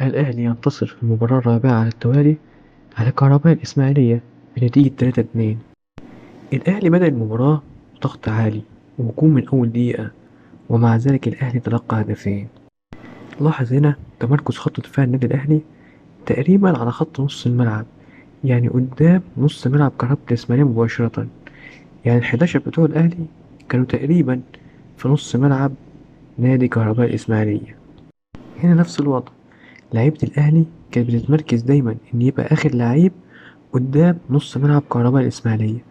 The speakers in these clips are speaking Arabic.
الأهلي ينتصر في المباراة الرابعة على التوالي على كهرباء الإسماعيلية بنتيجة 3-2. الأهلي بدأ المباراة بضغط عالي وهجوم من أول دقيقة، ومع ذلك الأهلي تلقى هدفين. لاحظ هنا تمركز خط دفاع النادي الأهلي تقريبا على خط نص الملعب، يعني قدام نص ملعب كهرباء الإسماعيلية مباشرة. يعني ال11 بتوع الأهلي كانوا تقريبا في نص ملعب نادي كهرباء الإسماعيلية. هنا نفس الوضع، لعيبة الأهلي كانت بتتمركز دايما إن يبقى آخر لعيب قدام نص ملعب كهرباء الإسماعيلية،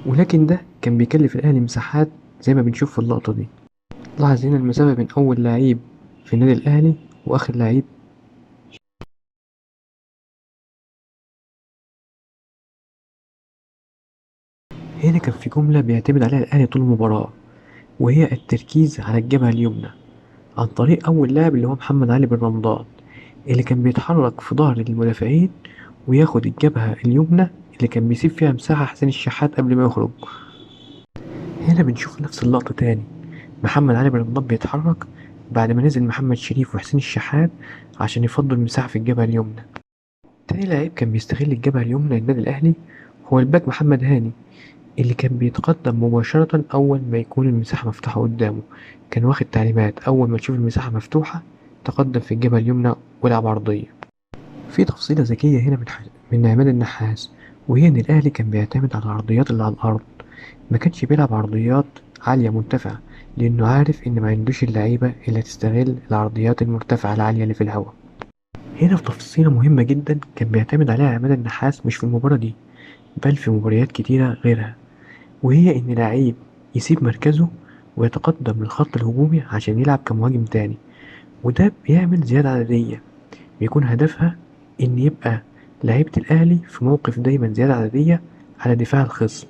ولكن ده كان بيكلف الأهلي مساحات زي ما بنشوف في اللقطة دي. لاحظ هنا المسافة بين أول لعيب في النادي الأهلي وآخر لعيب. هنا كان في جملة بيعتمد عليها الأهلي طول المباراة، وهي التركيز على الجبهة اليمنى عن طريق أول لاعب اللي هو محمد علي بن رمضان، اللي كان بيتحرك في ظهر المدافعين وياخد الجبهة اليمنى اللي كان بيسيب فيها مساحة حسين الشحات قبل ما يخرج. هنا بنشوف نفس اللقطة تاني، محمد علي بن رمضان بيتحرك بعد ما نزل محمد شريف وحسين الشحات عشان يفضوا المساحة في الجبهة اليمنى. تاني لعيب كان بيستغل الجبهة اليمنى للنادي الأهلي هو الباك محمد هاني، اللي كان بيتقدم مباشرة أول ما يكون المساحة مفتوحة قدامه. كان واخد تعليمات أول ما تشوف المساحة مفتوحة تقدم في الجبهة اليمنى والعب عرضية. في تفصيلة ذكية هنا من عماد النحاس، وهي إن الأهلي كان بيعتمد على العرضيات اللي على الأرض، ما كانش بيلعب عرضيات عالية مرتفعة، لأنه عارف إن ما عندوش اللعيبة اللي هتستغل العرضيات المرتفعة العالية اللي في الهواء. هنا في تفصيلة مهمة جدا كان بيعتمد عليها عماد النحاس مش في المباراة دي، بل في مباريات كتيرة غيرها، وهي إن لعيب يسيب مركزه ويتقدم للخط الهجومي عشان يلعب كمهاجم تاني، وده بيعمل زيادة عددية، بيكون هدفها إن يبقى لعيبة الأهلي في موقف دايما زيادة عددية على دفاع الخصم.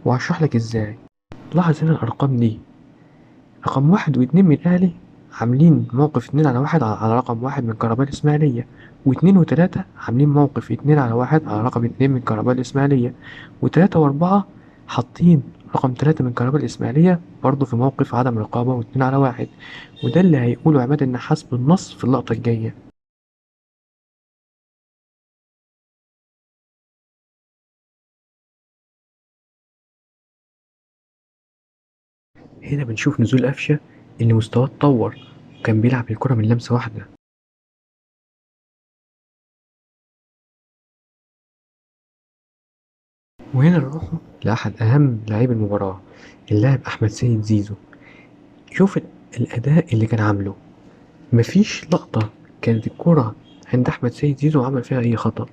وهشرح لك إزاي. لاحظ هنا الأرقام دي، رقم 1 و2 من الأهلي عاملين موقف 2-1 على رقم 1 من كهرباء الإسماعيلية، و2 و3 عاملين موقف 2-1 على رقم 2 من كهرباء الإسماعيلية، و3 و4 حاطين رقم 3 من كهرباء الإسماعيلية برضه في موقف عدم رقابة و2-1. وده اللي هيقوله عماد النحاس بالنص في اللقطة الجاية. هنا بنشوف نزول قفشة اللي مستواه اتطور وكان بيلعب الكرة من لمسة واحدة. وهنا نروح لأحد أهم لاعبي المباراة، اللاعب أحمد سيد زيزو. شوف الأداء اللي كان عامله، مفيش لقطة كانت الكرة عند أحمد سيد زيزو عمل فيها أي خطأ.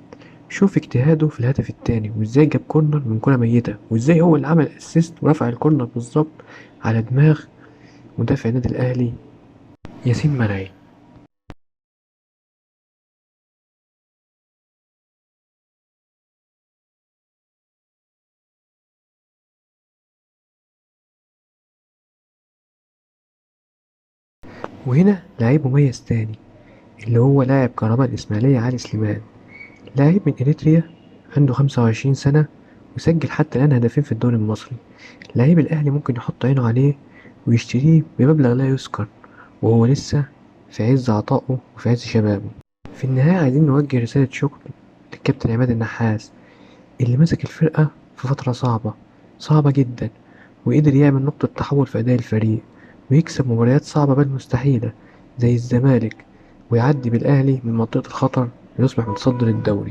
شوف اجتهاده في الهدف التاني، وازاي جاب كورنر من كرة ميتة، وازاي هو اللي عمل اسيست ورفع الكورنر بالظبط على دماغ مدافع النادي الأهلي ياسين منعي. وهنا لعيب مميز تاني اللي هو لاعب كهرباء الإسماعيلية علي سليمان، لاعب من إريتريا، عنده 25 سنة، وسجل حتى الآن هدفين في الدوري المصري. لعيب الأهلي ممكن يحط عينه عليه ويشتريه بمبلغ لا يذكر، وهو لسه في عز عطائه وفي عز شبابه. في النهاية عايزين نوجه رسالة شكر للكابتن عماد النحاس، اللي مسك الفرقة في فترة صعبة جدا، وقدر يعمل نقطة تحول في أداء الفريق، ويكسب مباريات صعبة بل مستحيلة زي الزمالك، ويعدي بالأهلي من منطقة الخطر ويصبح متصدر الدوري.